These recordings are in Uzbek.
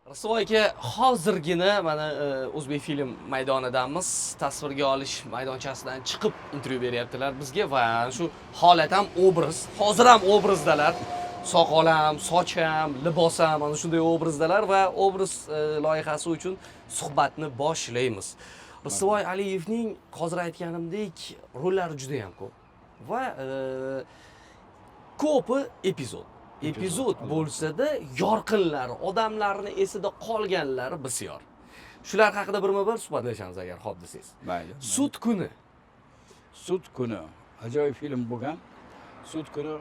Risoy aka, hozirgina mana O'zbek film maydonidamiz. Tasvirga olish maydonchasidan chiqib intervyu beryaptilar bizga va shu holat ham obraz. Hozir ham obrazdalar. Soqolam, socham, libosim ana shunday obrazdalar va obraz loyihasi uchun suhbatni boshlaymiz. Risoy Aliyevning hozir aytganimdek rollari juda ham ko'p va ko'pi epizod bo'lsa-da, yorqinlari, odamlarni esida qolganlari bisyor. Shular haqida birma-bir suhbatlashamiz agar xo'p desangiz. Mayli. Sud kuni. Sud kuni ajoyib film bo'lgan. Sud kuni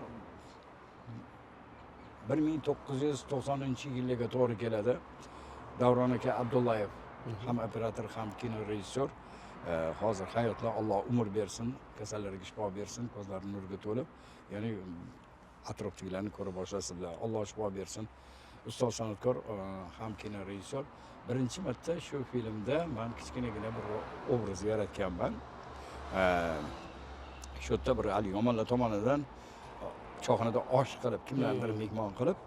1990-yilga to'g'ri keladi. Davron aka Abdullayev ham operator, ham kino rejissyor. Hozir hayotda Alloh umr bersin, kasallarga shifo bersin, ko'zlari nurga to'lib, ya'ni atrofdagilarni ko'ra boshlasa, Alloh shifo bersin. Ustoz san'atkor, ham kino rejissyor. Birinchi marta shu filmda men kichkinagina bir obraz yaratganman. Shu yerda bir Ali Yomonlar tomonidan choxonada osh qilib, kimlardir mehmon qilib,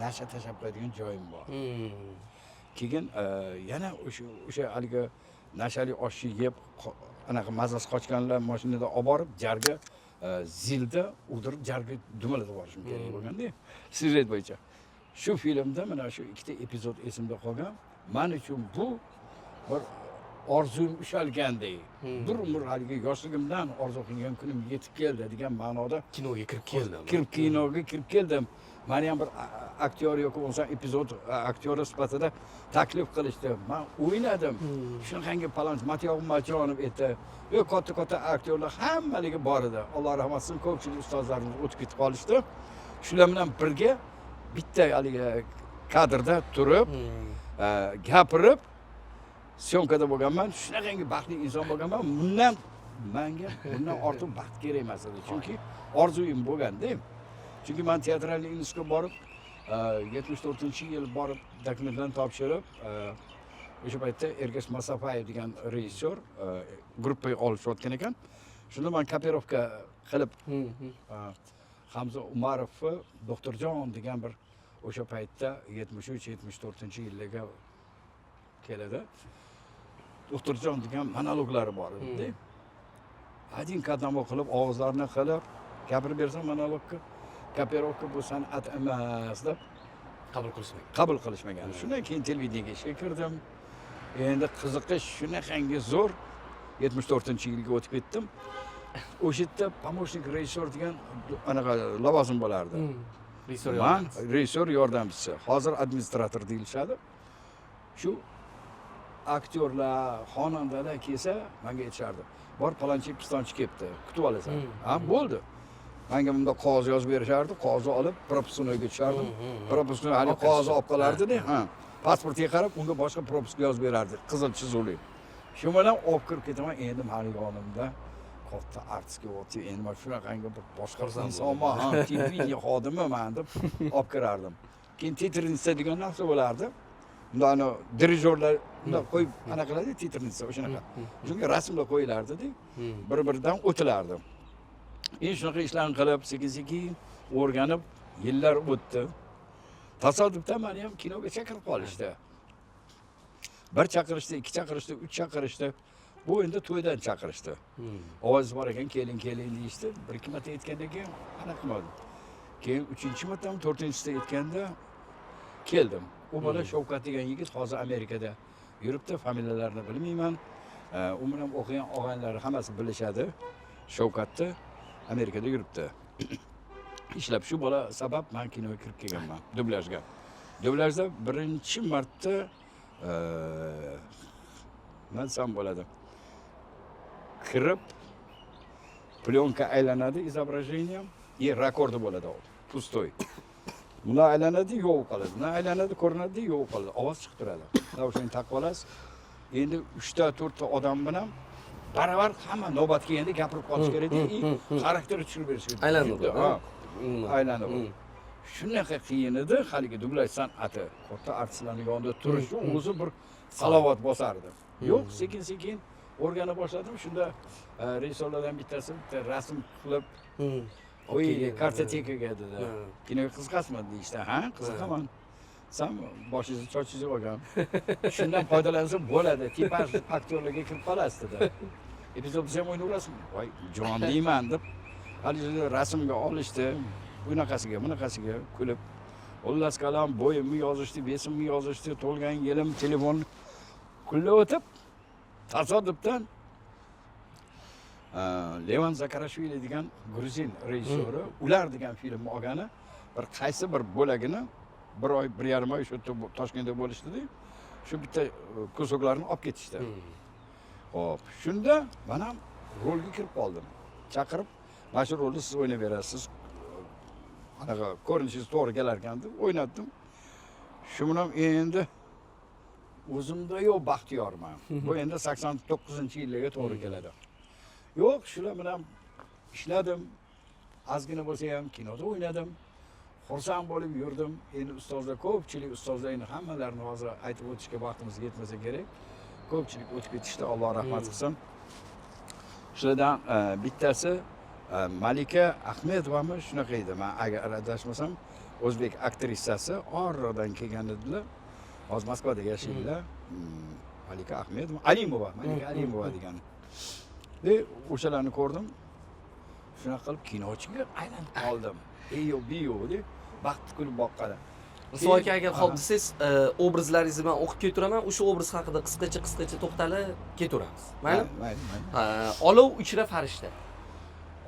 nasha tashab qo'yadigan joyim bor. Keyin yana o'sha haligi nashali oshni yeb, anaqa mazasi qochganlar mashinada olib borib, jarga zilda o'dirib, jarga dumalab yuborishim kerak bo'lganda, syujet bo'yicha. Shu filmda mana shu ikkita epizod esimda qolgan. Men uchun bu bir orzum ushalgandek. Bir umr haligi yoshligimdan orzu qilgan kunim yetib keldi degan ma'noda Kinoga kirib keldim. Kinoga kirib keldim. Meni ham bir aktyor yoki bo'lsa epizod aktyori sifatida taklif qilishdi. Men o'ynadim. Shunaqangi palonch Matyoq Majonov edi. Va katta aktyorlar hammaligi bor edi. Alloh rahmat qilsin, ko'pchilik ustozlarimiz o'tib ketib qolishdi. Shular bilan birga bitta haligi kadrda turib, gapirib, syomkada bo'lganman. Shunaqangi baxtli inson bo'lganman. Menga bundan ortiq baxt kerak emas edi. Chunki orzuyim bo'lganda. Chunki men teatralniy institutga borib, 74-yil borib dokumentlarni topshirib, o'sha paytda Ergash Masafayev degan rejissyor gruppaga olishayotgan ekan. Shunda men kopirovka qilib Hamza Umarovni Doktorjon degan bir o'sha paytda 73-74-yillarga keladi. Doktorjon degan monologlari bor edi. Один qadam qilib, ovozlarni qilib, gapirib bersam monologga, kopirovka bu san'at emas deb qabul qilishmagan. Shundan keyin televideniyega ishga kirdim. Endi qiziqish shunaqangi zo'r 74-yilga o'tib ketdim. O'sha yerda помощник rejissyor degan anaqa lavozim bo'lardi. Rejissyor yordamchisi. Hozir administrator deyiladi. Shu aktyorlar, xonandalar kelsa, menga aytishardi. Bor palonchi pistonchi kelibdi, kutib olasan. Ha, bo'ldi. Menga bunda qog'oz yozib berishardi, qog'ozni olib propiskaga tushardim. Propiska hali qog'ozni olib qolardi-da, ha. Pasportga qarab, unga boshqa propiska yozib berardi, qizil chizuvli. Shu bilan olib kirib ketaman, endi meni yonimda katta artistga o'tib, endi men shunaqangi bir boshqa insonman, ha, televideniya xodimiman deb olib kirardim. Keyin titrnitsa degan narsa bo'lardi. Unda ana dirijorlar unda qo'yib anaqalarda titrnitsa o'shanaqa. Shunga rasmlar qo'yilardi-da, bir-biridan o'tilardi. Endi shunaqa ishlarni qilib, sekin-sekin o'rganib, yillar o'tdi. Tasodifdan meni ham kinoga chaqirib qolishdi. Bir chaqirishdi, ikki chaqirishdi, uch chaqirishdi. Bu endi to'ydan chaqirishdi. Ovoz bor ekan, keling deyishdi. Bir ikki marta aytgandan keyin anaqa qilmadim. Keyin 3-marta, 4-da aytganda keldim. U bola Shavkat degan yigit hozir Amerikada yuribdi, familiyalarini bilmayman. U bilan o'qigan og'aynilari hammasi bilishadi. Shavkatni Amerikada yuribdi. Ishlab shu bola sabab men kinoga kirib kelganman, dublyajga. Dublajda birinchi marta men ham bo'ladi. Kirib plyonka aylanadi, izobrazение и rekordi bo'ladi. Pustoy. Bular aylanadi, yo'q qoladi. Bular aylanadi, ko'rinadi, yo'q qoladi. Ovoz chiqib turadi. Naushnikni taqib olasiz. Endi 3-4 odam bilan baravar hamma navbatga endi gapirib qolish kerak edi, xarakterni tushirib berish kerak. Aylanadi. Aylanib. Shunaqa qiyin edi, haligi dublaj san'ati. Katta artistlarning yonida turish o'zi bir salovat bosardi. Yo'q, sekin-sekin o'rgana boshladim. Shunda rejissyorlardan bittasi bitta rasm qilib qo'y kartotekaga dedi. Kinoga qiziqasizmi deyishdi. Ha, qiziqaman. San boshingizni chochingiz olgan. Shundan foydalansa bo'ladi. Tipaj aktyorlarga kirib qolasizda. Epizodda ham o'ynaverasizmi? Voy, jon deyman deb hali rasmga olishdi. Bunaqasiga kulib. Xullas qalam bo'yimni yozishdi, besimni yozishdi, to'lgan yilim telefon kullab o'tib tasodifdan Levan Zakarashvili degan gruzin rejissyori ular degan filmni olgani bir qaysi bir bo'lagini bir oy, 1,5 oy shu yerda Toshkentda bo'lishdi-da. Shu bitta kusuklarini olib ketishdi. Xo'p, shunda men ham rolga kirib qoldim. Chaqirib, "Mana shu rolni siz o'ynab berasiz. Anaqa ko'rinishingiz to'g'ri kelar ekan" deb o'ynatdim. Shu bilan endi o'zimda yo'q baxtiyorman. Bu endi 89-yillarga to'g'ri keladi. Yo'q, shular bilan ishladim. Ozgina bo'lsa ham kinoda o'ynadim. Xursand bo'lib yurdim. Endi ustozlar ko'pchilik ustozlarning hammalarini hozir aytib o'tishga vaqtimiz yetmasa kerak. Ko'pchilik o'tib ketishdi, Alloh rahmat qilsin. Shulardan bittasi Malika Ahmedovami shunaqa edi. Men agar adashmasam, o'zbek aktrisasi Orrodan kelgan edilar. Hozir Moskvada yashaydilar. Malika Ahmedova, Malika Alimova degan. O'shalarni ko'rdim. Shunaqa qilib kinochiga aylanib qoldim. Eyo biyo deb vaqt kulib boqqalar. Misol agar xo'p desangiz, obrazlaringizni men o'qib ketiraman, o'sha obraz haqida qisqacha to'xtalib ketaveramiz. Mayli? Olov ichra farishta.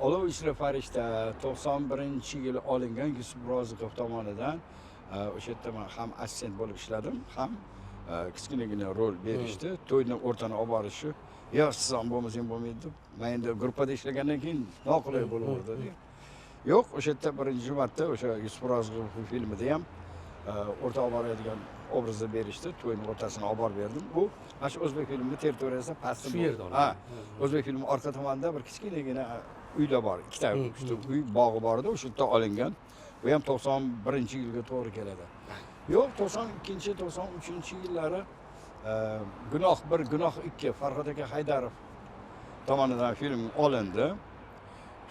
Olov ichra farishta 91-yili olingan Yusuf Roziqov tomonidan o'sha yerda men ham assistent bo'lib ishladim, ham kichkinagina rol berishdi. To'yni o'rtani olib borishi, "Yo'q, siz ham bo'lmasang bo'lmaydi" deb. Men endi gruppada ishlagandan keyin noqulay bo'laverdi. Yo'q, o'sha yerda birinchi marta o'sha Yusuf Roziqov filmida ham o'rta olib boradigan obrazda berishdi. To'yni o'rtasini olib borib berdim. Bu mana shu o'zbek filmi territoriyasida pastda shu yerda. Ha, o'zbek filmi orqa tomonida bir kichkinagina uylar bor, ikkita uy bog'i bor edi, o'sha yerda olingan. Bu ham 91-yilga to'g'ri keladi. Yo'q, 92, 93-yillari Gunoh 1, Gunoh 2 Farhod aka Haydarov tomonidan film olindi.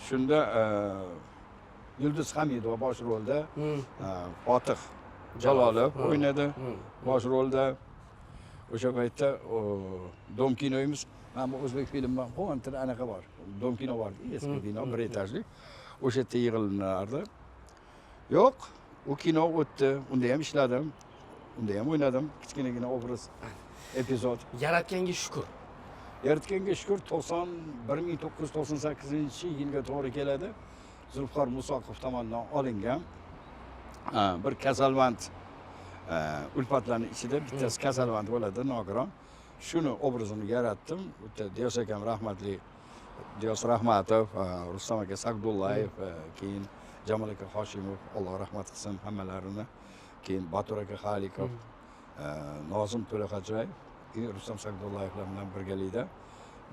Shunda Yulduz Hamidova bosh rolda, Fotih Jalolov o'ynadi bosh rolda. O'sha paytda Dom kinoyimiz, mana bu o'zbek filmdan qo'ntir anaqa bor. Dom kino bor, eski bino, bir etajli. O'sha yerda yig'ilinardi. Yo'q, u kino o'tdi. Unda ham ishladim. Unda ham o'ynadim. Kichkinagina obraz, epizod. Yaratganga shukr. Yaratganga shukr 1998-yilga to'g'ri keladi. Zulfiqor Musoqov tomonidan olingan bir kasalvand ulfatlarning ichida bittasi kasalvand bo'ladi, nogiron. Shuni obrazini yaratdim. Bitta Diyos akam rahmatli Diyos Rahmatov, Rustam aka Sagdullayev, keyin Jamol aka Hoshimov, Alloh rahmat qilsin hammalarini. Keyin Batur aka Xalikov, Nozim To'laxo'jayev, Rustam Sagdullayevlar bilan birgalikda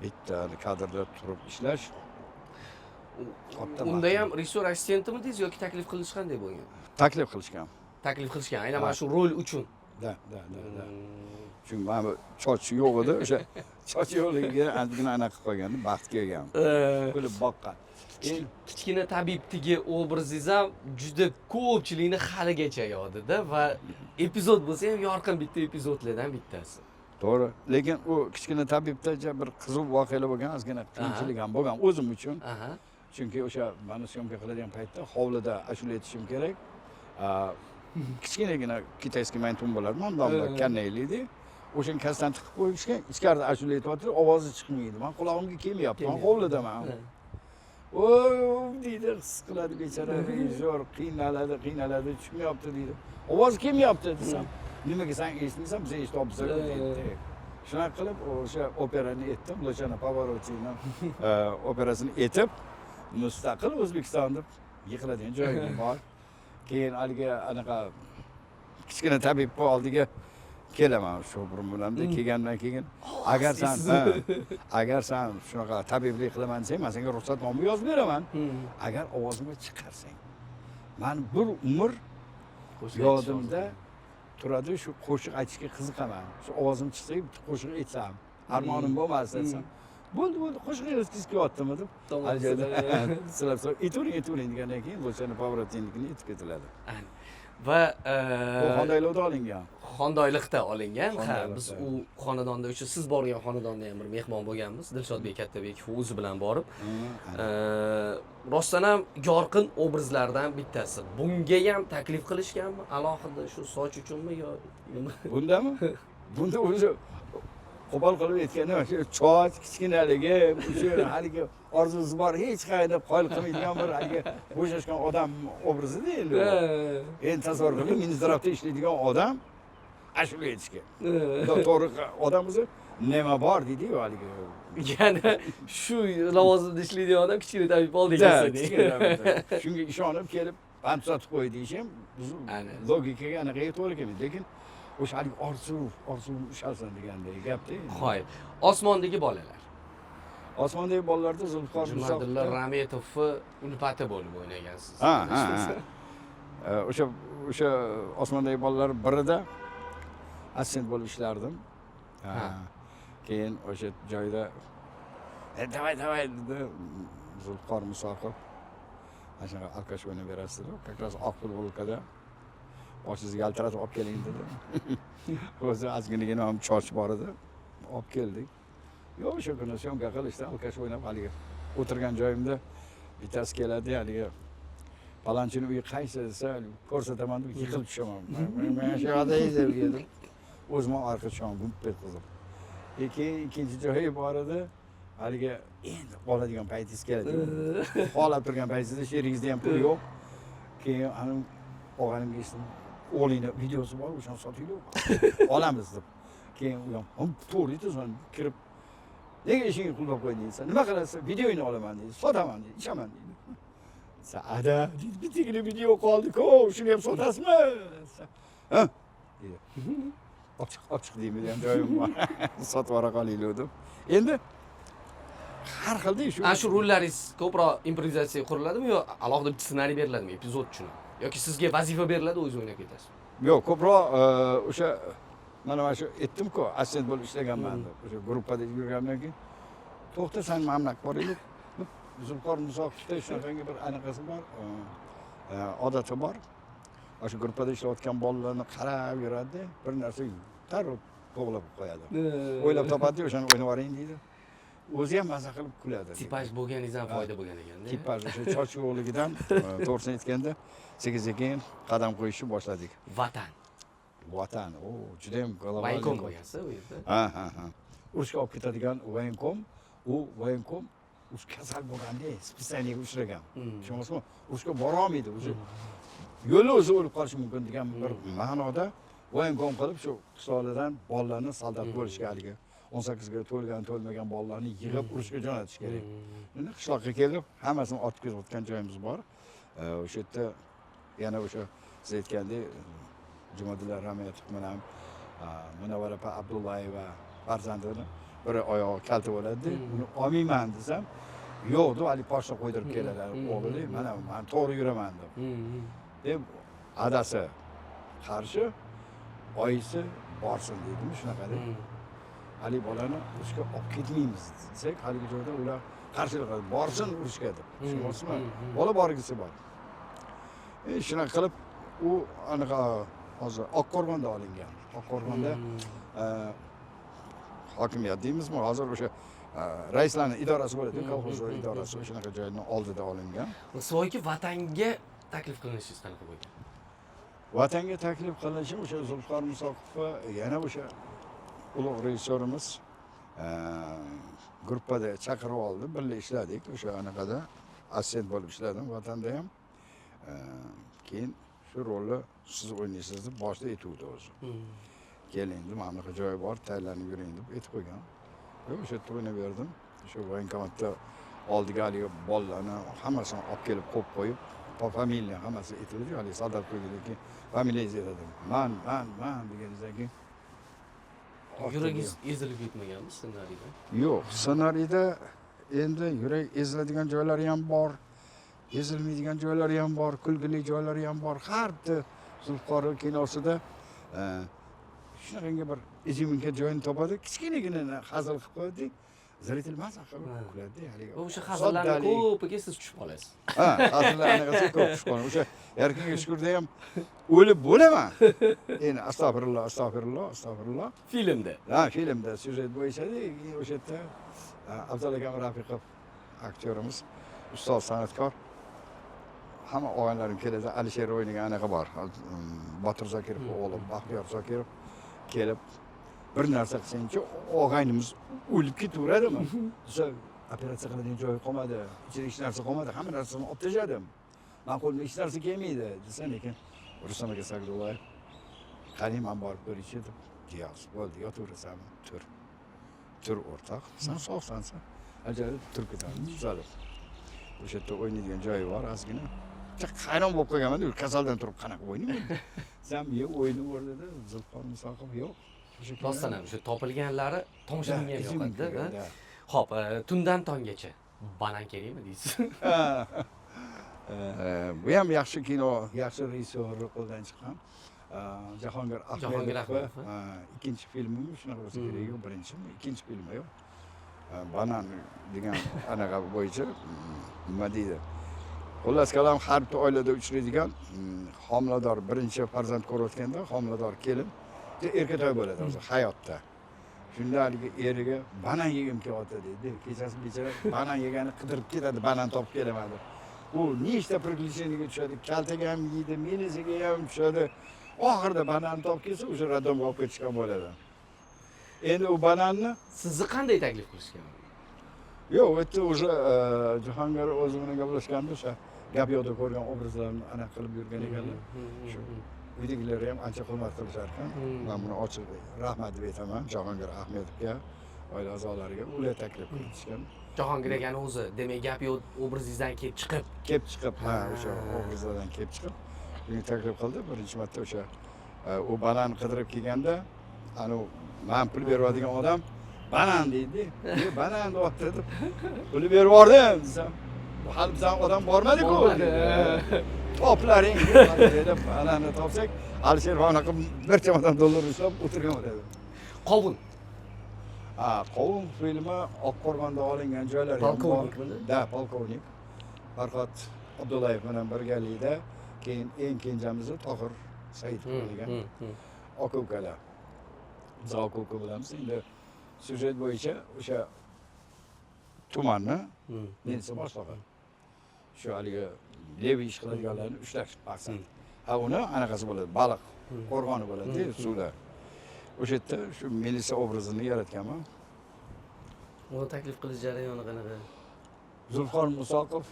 bitta kadrda turib ishlash. Unda ham rejissyor assistentimiz yoki taklif qilish qanday bo'lgan? Taklif qilishgan. Taklif qilishgan, aynan mana shu rol uchun. Da. Chunki mana bu choch yo'q edi, o'sha choch yo'qligiga ozgina anaqa qo'yganda baxt kelgan. Kulib boqqan. Kichkina tabibdagi obrazingizam juda ko'pchilikni haligacha yodida va epizod bo'lsa ham yorqin bitta epizodlardan bittasi. To'g'ri. Lekin u kichkina tabibda bir qiziq voqealar bo'lgan, ozgina qiyinchilik ham bo'lgan o'zim uchun. Chunki o'sha meni syomka qiladigan paytda hovlida ashula aytishim kerak. Kichkinagina kitayskiy maytun bo'lar, mandamda kannaylikdi. O'shani kasdan tiqib qo'yishgan, ichkarida ashula aytyapti, ovozi chiqmaydi. Men qulog'imga kelmayapti. Men hovlidaman. Deydi, his qiladi bechara rejissyor, qiynaladi, tushmayapti deydi. Ovoz kelmayapti desam, nimaga sen eshitmaysan, biz eshityapmiz deydi. Shunaqa qilib o'sha operani aytdim, Luchana Pavarotini operasini aytib, mustaqil O'zbekistonda yiqiladigan joyi bor. Keyin haligi anaqa kichkina tabibning oldiga kelaman shu bilan kelgandan keyin agar sen shunaqa tabiblik qilaman desang, men senga ruxsatnoma yozib beraman. Agar ovozimni chiqarsang, men bir umr yodimda turadi, shu qo'shiq aytishga qiziqaman. Shu ovozim chiqsa, qo'shiq aytsam, armonim bo'lmasa desam, bo'ldi, qo'shiqingiz kelyaptimi deb. Aljoyda silab ayturing degandan keyin Luchana Pavarotininikini aytib ketiladi. va Bu Xondoylikda olingan. xondoylikda olingan. Ha, Xondoylikda. biz u xonadonda o'sha siz borgan xonadonda ham bir mehmon bo'lganmiz. Dilshodbek Kattabekov o'zi bilan borib. Rostdan ham yorqin obrazlardan bittasi. Bunga ham taklif qilishganmi? Alohida shu soch uchunmi yo nima? Bundami? Bunda o'zi qo'pol qilib aytganda shu choch kichkinaligi, o'sha haligi orzusi bor, hech qayerda qoyil qilmaydigan bir haligi bo'shashgan odam obrazida endi. Endi tasavvur qiling, Minzdravda ishlaydigan odam ashula aytishga. To'g'ri odam o'zi nima bor deydi-ku haligi. Yana shu lavozimda ishlaydigan odam kichkina tabib oldi ekan. Shunga ishonib kelib, pand sotib qo'y deyishim, logikaga aniq to'g'ri kelmaydi. Lekin o'sha haligi orzu ushalsin degandek gapda. Xo'p, osmondagi bolalar. Osmondagi bolalarda Zulfiqor Jumadilla Rametovni ulfati bo'lib o'ynagansiz. Ha. O'sha osmondagi bolalar birida assistent bo'lib ishlardim. Keyin o'sha joyda davay dedi Zulfiqor Musoqov. Mana shunaqa alkash o'ynab berasizlar. Как раз oq futbolkada boshingizni yaltiratib olib keling dedi. O'zi ozginagina ham choch bor edi. Olib keldik. Yo'q, o'sha kuni syomka qilishdi, alkash o'ynab haligi o'tirgan joyimda bittasi keladi, haligi palonchini uyi qaysi desa, ko'rsataman deb yiqilib tushaman. Men shu yoqda dedim. O'zim orqa tushaman, gump etdim. Keyin ikkinchi joyi bor edi. Haligi endi oladigan paytingiz keladi. Olib turgan paytingizda sheringizda ham pul yo'q. Keyin anim og'animga aytdim, o'g'lingni videosi bor, o'shani sotinglar. Olamiz deb. Keyin u ham to'g'ri aytasan, kirib nega ishingni qulab qo'yding desa, nima qilasan? Videoyini olaman deydi, sotaman deydi, ishaman deydi. Saada deydi, bittagina video qoldi-ku, shuni ham sotasizmi? Ha? deydi. Ochiq deymi ham joyim bor. Sotib yuborib qolinglar deb. Endi har xilda shu. Ana shu rollaringiz ko'proq improvizatsiya quriladimi yo alohida bitta ssenariy beriladimi epizod uchun? Yoki sizga vazifa beriladi, o'zingiz o'ynab ketasiz? Yo'q, ko'proq o'sha mana shu aytdim-ku, assistent bo'lib ishlaganman deb. O'sha gruppada yurgandan keyin to'xta, sen mamlak boraylik. Zulfiqor Musoqovda shunaqangi bir anaqasi bor, odati bor. O'sha gruppada ishlayotgan bolalarni qarab yuradi, bir narsa tarib to'g'lab qo'yadi. O'ylab topadi, o'shani o'ynab yuboring deydi. O'zi ham maza qilib kuladi. Tipaj bo'lganingizdan foyda bo'lgan ekan-da. Tipaj o'sha choch yo'qligidan, to'g'risini aytganda, sekin qadam qo'yishni boshladik. Vatan, juda ham global. Voyenkom qo'yasiz u yerda. Ha. Urushga olib ketadigan voyenkom, u voyenkom urush kasal bo'lganda, spitsiyaniga uchragan. Tushunasizmi? Urushga bora olmaydi o'zi. Yo'li o'zi o'lib qolishi mumkin degan bir ma'noda voyenkom qilib shu qishloqlardan bolalarni soldat bo'lishga haligi 18 ga to'lmagan bolalarni yig'ib urushga jo'natish kerak. Endi qishloqqa kelib, hammasini otib ketayotgan joyimiz bor. O'sha yerda yana o'sha siz aytgandek Jumadilla Rametov bilan Munavvara opa Abdullayeva farzandini bir oyog'i kalta bo'ladi. Uni olmayman desam, yo'q deb hali pochta qo'ydirib keladilar. O'g'li, mana men to'g'ri yuraman deb adasi qarshi, oyisi borsin deydimi, shunaqa deb. Hali bolani urushga olib ketmaymiz desak, haligi joyda ular qarshilik qiladi. Borsin urushga deb. Tushunasizmi? Bola borgisi bor. Shunaqa qilib u anaqa hozir Oqqo'rg'onda olingan. Oqqo'rg'onda hokimiyat deymizmi? Hozir o'sha raislarning idorasi bo'ladi, kolxoz idorasi shunaqa joyning oldida olingan. So'yki vatanga taklif qilinishingiz qanaqa bo'lgan? Vatanga taklif qilinishim o'sha Zulfiqor Musoqovga yana o'sha ulug' rejissyorimiz gruppada chaqirib oldi, birga ishladik. O'sha anaqada assistent bo'lib ishladim vatanda ham. Keyin shu rolni siz o'ynaysiz deb boshida aytuvdi o'zi. Keling deb, mana bunaqa joy bor, tayyorlanib yuring deb aytib qo'ygan. O'sha yerda o'ynab berdim. O'sha voyenkomatda oldiga haligi bolalarni hammasini olib kelib qo'yib qo'yib, familiya hammasi aytildi, haligi soldat qo'ygandan keyin familiyangizni aytdim. Man deganingizdan keyin yuragingiz ezilib ketmaganmi ssenariyda? Yo'q, ssenariyda endi yurak eziladigan joylari ham bor, ezilmaydigan joylari ham bor, kulgili joylari ham bor. Har bitta Zulfiqor kinosida shunaqangi bir eziminka joyini topadi, kichkinagina hazil qilib qo'ydik. zritel maza qilib kuladi haligi. O'sha hazillarni ko'piga siz tushib qolasiz. Ha, hazillar anaqasi ko'p tushib qoladi. O'sha Erkinga shukurda ham o'lib bo'laman. Endi astag'firulloh. Filmda. Ha, filmda syujet bo'yicha-da, o'sha yerda Abdulla akam Rafiqov aktyorimiz, ustoz san'atkor. Hamma o'g'inlarim keladi. Alisher o'ynagan anaqa bor. Botir Zokirov o'g'li Baxtiyor Zokirov kelib bir narsa qilsanchi og'aynimiz o'lib ketaveradimi? O'sha operatsiya qiladigan joyi qolmadi, ichida hech narsa qolmadi, hamma narsani olib tashladim. Men qo'limda hech narsa kelmaydi desa, lekin Rustam aka Sagdullayev qani men borib ko'rishim deb, "Diyoz, bo'ldi, yotaverasanmi? Tur o'rtoq, sen sog'sansan." Ajalib turib ketaman, tuzalib. O'sha yerda o'ynaydigan joyi bor, ozgina. Hayron bo'lib qolganman-da, kasaldan turib qanaqa o'ynayman? Sen o'yinib o'rnida Zulqor Musoqov yo'q. Rostdan ham o'sha topilganlari tomoshabinga yoqadi-da. Xo'p, tundan tonggacha banan kerakmi deysiz? Bu ham yaxshi kino, yaxshi rejissyor qo'ldan chiqqan. Jahongir Ahmedov ikkinchi filmi shunaqa bo'lsa kerak, yo'q birinchimi? Ikkinchi filmi yo'q. Banan degan anaqa bo'yicha nima deydi? Xullas kalom har bir oilada uchraydigan homilador birinchi farzand ko'rayotganda homilador kelin erkatoy bo'ladi o'zi hayotda. Shunda haligi eriga banan yegim kelyapti deydi. Kechasi bechara banan yegani qidirib ketadi, banan topib kelaman deb. U nechta priklisheniga tushadi, kaltaga ham yeydi, meliziga ham tushadi. Oxirida banan topib kelsa, o'sha radomga olib ketishgan bo'ladi. Endi u bananni sizni qanday taklif qilishgan? Yo'q, u yerda o'sha Jahongir o'zi bilan gaplashganda o'sha gap yo'qda ko'rgan obrazlarni anaqa qilib yurgan ekanlar. Shu uydagilar ham ancha hurmat qilishar ekan. Men buni ochiq rahmat deb aytaman Jahongir Ahmedovga, oila a'zolariga. Ular taklif qilishgan. Jahongir akani o'zi, demak, gap yo'q obrazingizdan kelib chiqib, ha, o'sha obrazlardan kelib chiqib, buni taklif qildi. Birinchi marta o'sha u banan qidirib kelganda, anu men pul beradigan odam banan deydi. Banan deyapti deb pul berib yubordim desam, hali bizdan odam bormadi-ku. Toplaring deb bananni topsak, Alisher anaqa bir chamadon dollar ushlab o'tirgan bo'ladi. Qovun. Qovun filmi Oqqo'rg'onda olingan joylar ham bor. Da, polkovnik. Farhod Abdullayev bilan birgalikda, keyin eng kenjamiz Tohir Saidov bo'lgan. Aka-ukalar. Biz aka-uka bilamiz. Endi syujet bo'yicha o'sha tumanni militsiya boshlig'i. Shu haligi levi ish qiladiganlarni ushlash maqsad. Uni anaqasi bo'ladi, baliq qo'rg'oni bo'ladi suvda. O'sha yerda shu militsiya obrazini yaratganman. Uni taklif qilish jarayoni qanaqa? Zulqor Musoqov.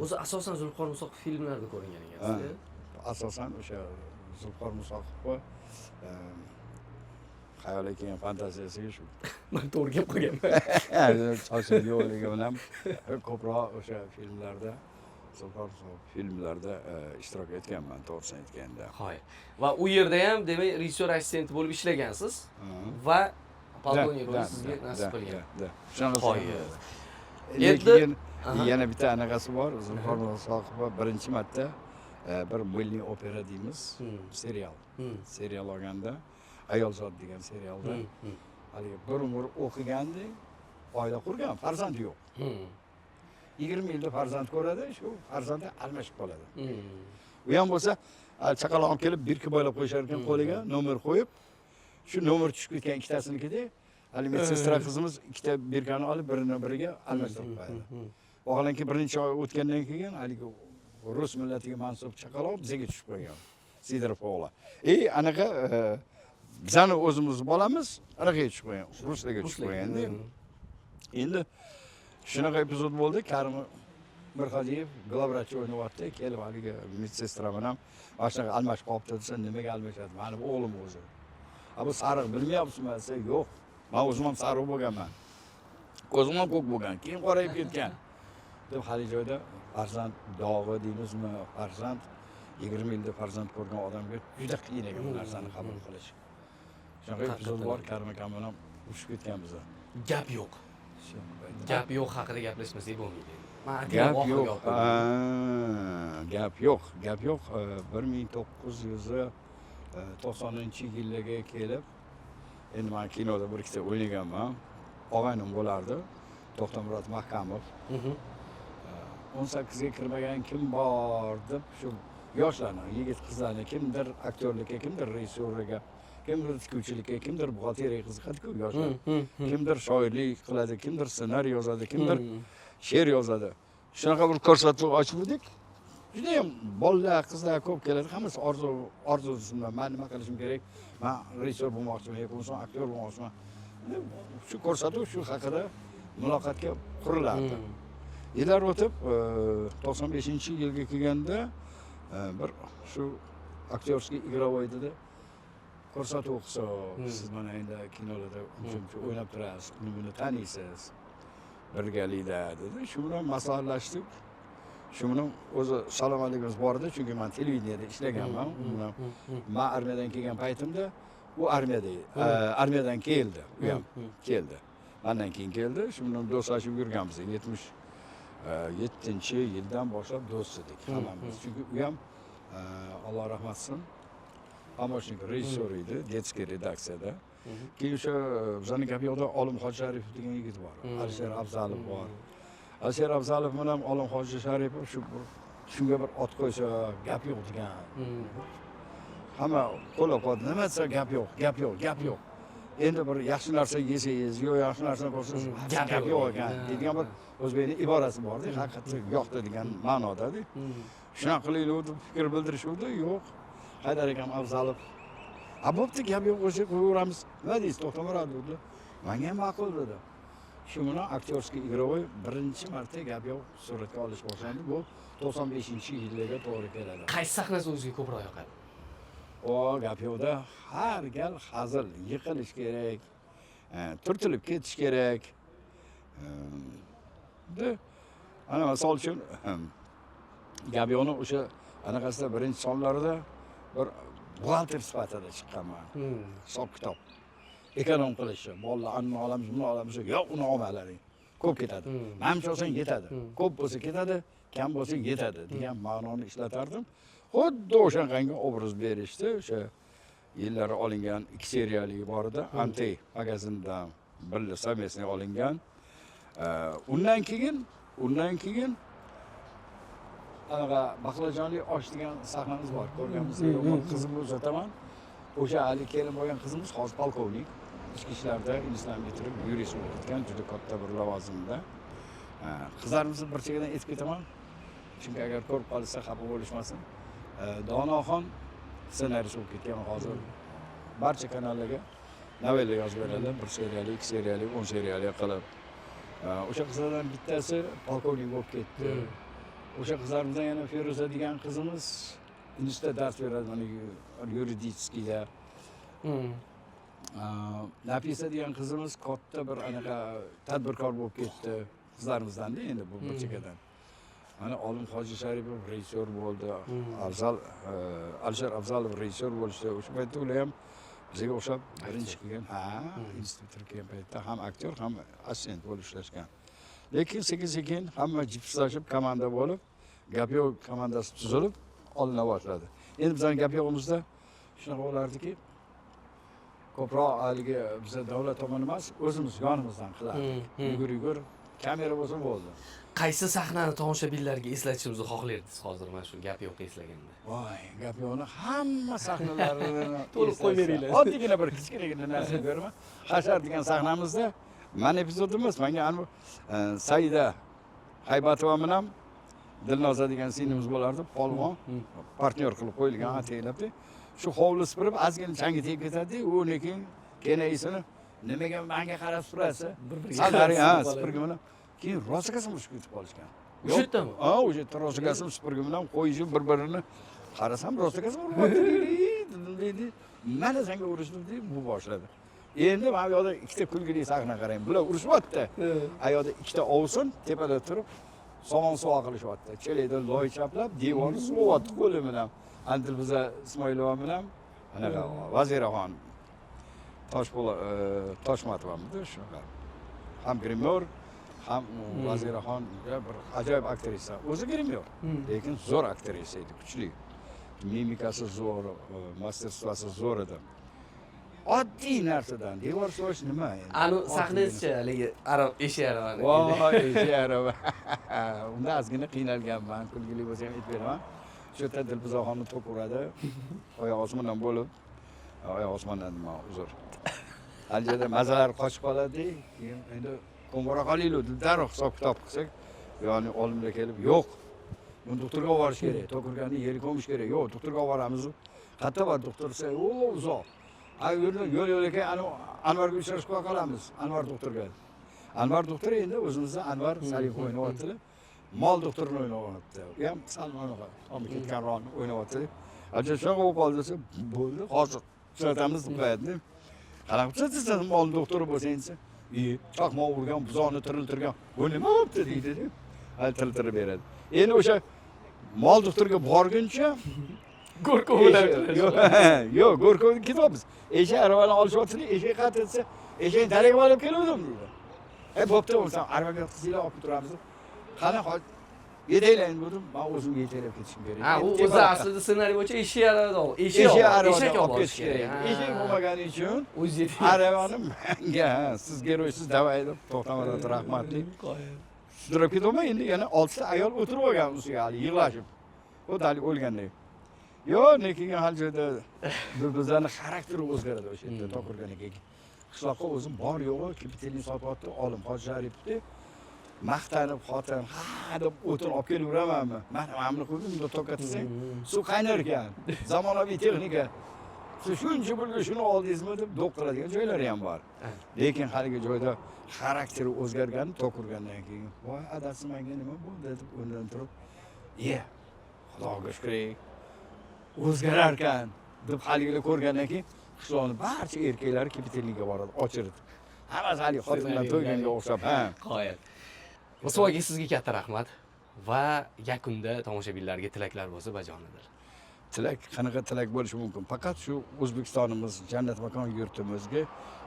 O'zi asosan Zulqor Musoqov filmlarida ko'ringan ekansiz. Asosan o'sha Zulqor Musoqovga xayoliga kelgan fantaziyasiga shu. Men to'g'ri gap qilganman. Sochimga o'ylagan ham ko'proq o'sha filmlarda Zulqor filmlarda ishtirok etganman, to'g'risini aytganda. Xo'y. Va u yerda ham demak rejissyor assistenti bo'lib ishlagansiz va polkovnik roli sizga nasib qilgan. Shunaqa. Xo'y. Lekin yana bitta anaqasi bor. Zulqor Musoqov birinchi marta bir milliy opera deymiz, serial. Serial olganda Ayol zot degan serialda haligi bir umr o'qigandi, oila qurgan, farzandi yo'q. 20 yilda farzand ko'radi, shu farzandi almashib qoladi. U ham bo'lsa, chaqaloq kelib birki bo'ylab qo'yishar ekan qo'liga, nomer qo'yib, shu nomer tushib ketgan ikkitasinikida, hali medsestra qizimiz ikkita birkani olib birini-biriga almashtirib qo'yadi. Vaholanki bir necha oy o'tgandan keyin haligi rus millatiga mansub chaqaloq bizga tushib qo'ygan. Sidorov o'g'li. Anaqa bizani o'zimiz bolamiz, anaqa tushib qo'ygan, ruslarga tushib qo'ygan. Endi shunaqa epizod bo'ldi. Karim Mirxaliyev glavvrach o'ynayapti, kelib haligi medsestra bilan mana shunaqa almashib qolibdi desa, nimaga almashadi? Mani o'g'lim o'zi. Bu sariq bilmayapsizmi desa, yo'q. Men o'zim ham sariq bo'lganman. Ko'zim ham ko'k bo'lgan, keyin qorayib ketgan. Deb hali joyda farzand dog'i deymizmi, farzand 20 yilda farzand ko'rgan odamga juda qiyin ekan bu narsani qabul qilish. Shunaqa epizod bor, Karim akam bilan urushib ketganmiz. Gap yo'q. Gap yo'q haqida gaplashmasak bo'lmaydi. Gap yo'q. Gap yo'q. Gap yo'q. 1990-yillarga kelib, endi men kinoda bir ikkita o'ynaganman. og'aynim bo'lardi. To'xtamurod Mahkamov. 18 ga kirmagan kim bor deb shu yoshlarni, yigit qizlarni kimdir aktyorlikka, kimdir rejissyorlikka, kimdir tikuvchilikka, kimdir buxgalteriyaga qiziqadi-ku yoshlar. Kimdir shoirlik qiladi, kimdir ssenariy yozadi, kimdir she'r yozadi. Shunaqa bir ko'rsatuv ochdik. Juda ham bolalar, qizlar ko'p keladi. Hammasi orzusidan men nima qilishim kerak? Men rejissyor bo'lmoqchiman yoki bo'lmasa aktyor bo'lmoqchiman. Shu ko'rsatuv shu haqida muloqotga qurilardi. Yillar o'tib 95-yilga kelganda bir shu aktyorskiy игровой dedi. Ko'rsatuv qilsa, siz mana endi kinolarda uncha o'ynab turasiz, buni taniysiz. Birgalikda dedi. Shu bilan maslahatlashdik. Shu bilan o'zi salomatligimiz bor edi, chunki men televideniyada ishlaganman. Men armiyadan kelgan paytimda u armiyadan keldi, u ham keldi. Mendan keyin keldi. Shu bilan do'stlashib yurganmiz. 77-yildan boshlab do'st edik hammamiz. Chunki u ham Alloh rahmat qilsin, pomochnik rejissyor edi, detskiy redaksiyada. Keyin o'sha bizning gap yo'qda Olim Hoji Sharipov degan yigit bor. Alisher Afzalov bor. Alisher Afzalov bilan Olim Hoji Sharipov shunga bir ot qo'ysa gap yo'q degan. Hamma qo'llab-quvvat nima desa gap yo'q. Endi bir yaxshi narsa yesangiz, yo yaxshi narsa ko'rsangiz, gap yo'q ekan degan bir o'zbekning iborasi bor-da, haqiqatda yo'qdi degan ma'noda-da. Shunaqa qilaylik deb fikr bildirishuvdi, yo'q. Haydar akam Afzalov bo'pti, gap yo'q, o'sha qo'yaveramiz. Nima deysiz, To'xtamurod dedi. Menga ham ma'qul dedi. Shu bilan aktyorskiy игровой birinchi marta gap yo'q suratga olish boshlandi. Bu 95-yillarga to'g'ri keladi. Qaysi sahnasi o'zingizga ko'proq yoqadi? Gap yo'qda har gal hazil, yiqilish kerak, turtilib ketish kerak. Ana misol uchun gap yo'qni o'sha anaqasida birinchi sonlarida bir buxgalter sifatida chiqqanman. Hisob kitob. Ekonom qilishi, bolalar anni olamiz, buni olamiz, yo'q, uni olmalaring. Ko'p ketadi. Menimcha olsang yetadi. Ko'p bo'lsa ketadi, kam bo'lsa yetadi degan ma'noni ishlatardim. Xuddi o'shaqangi obraz berishdi. O'sha yillari olingan 2 seriyali bor edi. Antey magazindan birga совместный olingan. Undan keyin anaqa baqlajonli osh degan sahnamiz bor. Ko'rganmisiz yo'qmi? Qizimni uzataman. O'sha hali kelin bo'lgan qizimiz hozir polkovnik. Ichki ishlarda ingliz bitirib, yurist bo'lib ketgan, juda katta bir lavozimda. Qizlarimizni bir chekkadan aytib ketaman. Chunki agar ko'rib qolsa xafa bo'lishmasin. Donoxon ssenariysi bo'lib ketgan hozir. Barcha kanallarga novella yozib beradi, 1 seriyali, 2 seriyali, 10 seriyali qilib. O'sha qizlardan bittasi polkovnik bo'lib ketdi. O'sha qizlarimizdan yana Feruza degan qizimiz institutda dars beradi, mana yuridическийda. Nafisa degan qizimiz katta bir anaqa tadbirkor bo'lib ketdi. Qizlarimizdan-da endi bu bir chekkadan. Mana Olim Hoji Sharipov rejissyor bo'ldi. Alisher Afzalov rejissyor bo'lishdi. O'sha paytda ular ham bizga o'xshab birinchi kelgan, institut bitirgan paytda ham aktyor, ham assistent bo'lib ishlashgan. Lekin sekin hamma jipslashib komanda bo'lib, gap yo'q komandasi tuzilib olina boshladi. Endi bizning gap yo'qimizda shunaqa bo'lardiki, ko'proq haligi bizda davlat tomon emas, o'zimiz yonimizdan qilardik. Yugur kamera bo'lsa bo'ldi. Qaysi sahnani tomoshabinlarga eslatishimizni xohlardingiz hozir mana shu gap yo'q eslaganda? Voy, gap yo'qni hamma sahnalarini to'liq qo'yib beringlar. Oddiygina bir kichkinagina narsa beraman. Hashar degan sahnamizda men epizod emas, menga anu Saida Haybatova bilan Dilnoza degan singlimiz bo'lardi, polvon, partnyor qilib qo'yilgan ataylabdi. Shu hovli supurib, ozgina changi tegib ketadi, u lekin kenaysini nimaga menga qarab surasi? Supurgi bilan keyin rosigasi mushuk ketib qolishgan. O'sha yerdami? O'sha yerda rosigasi supurgi bilan qo'yishib bir-birini qarasam rosigasi deydi. Mana senga urishdim deb bu boshladi. Endi men bu yerda ikkita kulgili sahna qarang. Bular urushyapti. Ayoqda ikkita ovsin, tepada turib somon suvo qilishyapti. Chelakda loy chaplab, devorni suvyapti qo'li bilan. Dilfuza Ismoilova bilan anaqa Vaziraxon Toshmatovamidi shunaqa. Ham grimyor, ham Vaziraxon bir ajoyib aktrisa. O'zi grimyor, lekin zo'r aktrisa edi, kuchli. Mimikasi zo'r, masterstvosi zo'r edi. Oddiy narsadan. Devor so'yish nima endi? Anu sahnasicha haligi eshik aravani. Voy, eshik arava. Unda ozgina qiynalganman, kulgili bo'lsa ham aytib beraman. Shu yerda Dilfuzaxonni to'q uradi. Oyoq osmondan bo'lib, oyoq osmondan nima, uzr. Aljada mazalar qochib qoladi. Keyin endi qo'ng'iroq qilaylik, darrov hisob kitob qilsak, ya'ni olimlar kelib, yo'q. Buni doktorga olib borish kerak. To'q urganni yerga ko'mish kerak. Yo'q, doktorga olib boramiz. Qayerda bor doktor desa, "O, uzoq." Yo'l-yo'lakay Anvarga uchrashib qolamiz. Anvar doktorga. Anvar doktor endi o'zimizda Anvar Salih o'ynayapti. Mol doktorini o'ynayapti. U ham Salmonova, ketganroqni o'ynayapti. Acha shunaqa bo'lib qoldi desa, bo'ldi, hozir tushunamiz deb qo'yadi. Qanaqa tushunsiz, mol doktori bo'lsangiz, chaqmoq urgan, buzovni tiriltirgan, bu nima bo'pti deydi. Hal tiriltirib beradi. Endi o'sha mol doktorga borguncha Go'rkov bilan. Yo'q, go'rkovni ketyapmiz. Eshak aravani olishyapti, eshak qayerda desa, eshakni dalaga olib keluvdim deydi. Bo'pti, o'lsam aravaga qizinglar olib turamiz. Qani hol yetaylaring dedim, men o'zim yetaylab ketishim kerak. Ha, u o'zi aslida ssenariy bo'yicha eshak aravada ol. Eshak olib ketish kerak. Eshak bo'lmagani uchun o'zi aravani menga, siz geroysiz davay deb to'xtamadingiz, rahmatli. Sudrab ketaman, endi yana 6 ta ayol o'tirib olgan ustiga hali yig'lashib. U dali o'lganday. Yo'q, lekin hal joyda bizlarning xarakteri o'zgaradi o'sha yerda to'qirgan ekan. Qishloqqa o'zim bor yo'g'i kapitalni sotyapti, olim Hoji Sharipovni maqtanib xotin, ha deb o'tin olib kelaveramanmi? Mana amni qo'ydim, bunda to'katsak, suv qaynar ekan. Zamonaviy texnika. Siz shuncha pulga shuni oldingizmi deb do'q qiladigan joylari ham bor. Lekin haligi joyda xarakteri o'zgargan, to'qirgandan keyin, voy adasi menga nima bo'ldi deb o'rnidan turib, Xudoga shukr. O'zgarar ekan deb haligilar ko'rgandan keyin qishloqning barcha erkaklari kapitalniga boradi, ochirdi. Hammasi hali xotinlar to'yganga o'xshab, ha. Qoyil. Musobaga sizga katta rahmat va yakunda tomoshabinlarga tilaklar bo'lsa bajonidir. Tilak, qanaqa tilak bo'lishi mumkin? Faqat shu O'zbekistonimiz, jannat makon yurtimizga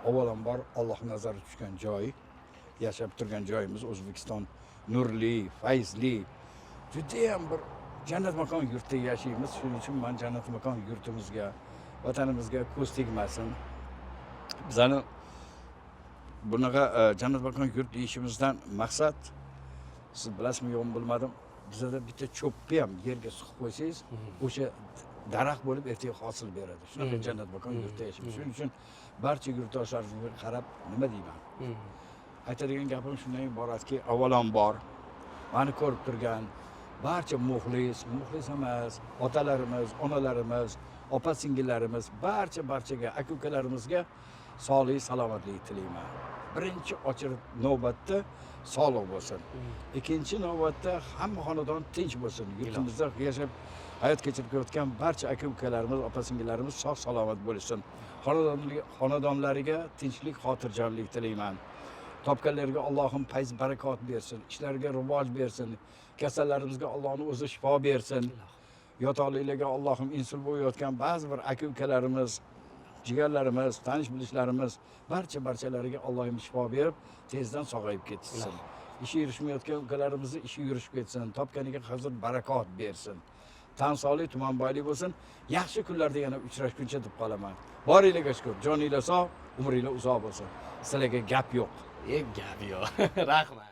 avvalambor Alloh nazari tushgan joy, yashab turgan joyimiz O'zbekiston nurli, fayzli, juda ham bir jannat makon yurtda yashaymiz. Shuning uchun men jannat makon yurtimizga, vatanimizga ko'z tegmasin. Bizani bunaqa jannat makon yurt deyishimizdan maqsad, siz bilasizmi yo'qmi bilmadim, bizda bitta cho'pni ham yerga suqib qo'ysangiz, o'sha daraxt bo'lib ertaga hosil beradi. Shunaqa jannat makon yurtda yashaymiz. Shuning uchun barcha yurtdoshlarimizga qarab nima deyman? Aytadigan gapim shundan iboratki, avvalambor meni ko'rib turgan barcha muxlis emas, otalarimiz, onalarimiz, opa-singillarimiz, barchaga, aka-ukalarimizga sog'lik, salomatlik tilayman. Birinchi ochirib navbatda sog'lik bo'lsin. Ikkinchi navbatda hamma xonadon tinch bo'lsin. Yurtimizda yashab hayot kechirib kelayotgan barcha aka-ukalarimiz, opa-singillarimiz sog' salomat bo'lsin. Xonadonlariga tinchlik, xotirjamlik tilayman. Topganlarga Allohim fayz barakot bersin, ishlariga rivoj bersin. Kasallarimizga Allohning o'zi shifo bersin. Yotoqliklarga Allohim insul bo'layotgan ba'zi bir aka-ukalarimiz, jigarlarimiz, tanish bilishlarimiz barchalariga Allohim shifo berib, tezdan sog'ayib ketsin. Ishi yurishmayotgan ukalarimizni ishi yurishib ketsin, topganiga hozir barakot bersin. Tan sog'lik, tuman boylik bo'lsin. Yaxshi kunlarda yana uchrashguncha deb qolaman. Boringlarga shukr, joninglar sog', umringlar uzoq bo'lsin. Sizlarga gap yo'q. Gap yo'q. Rahmat.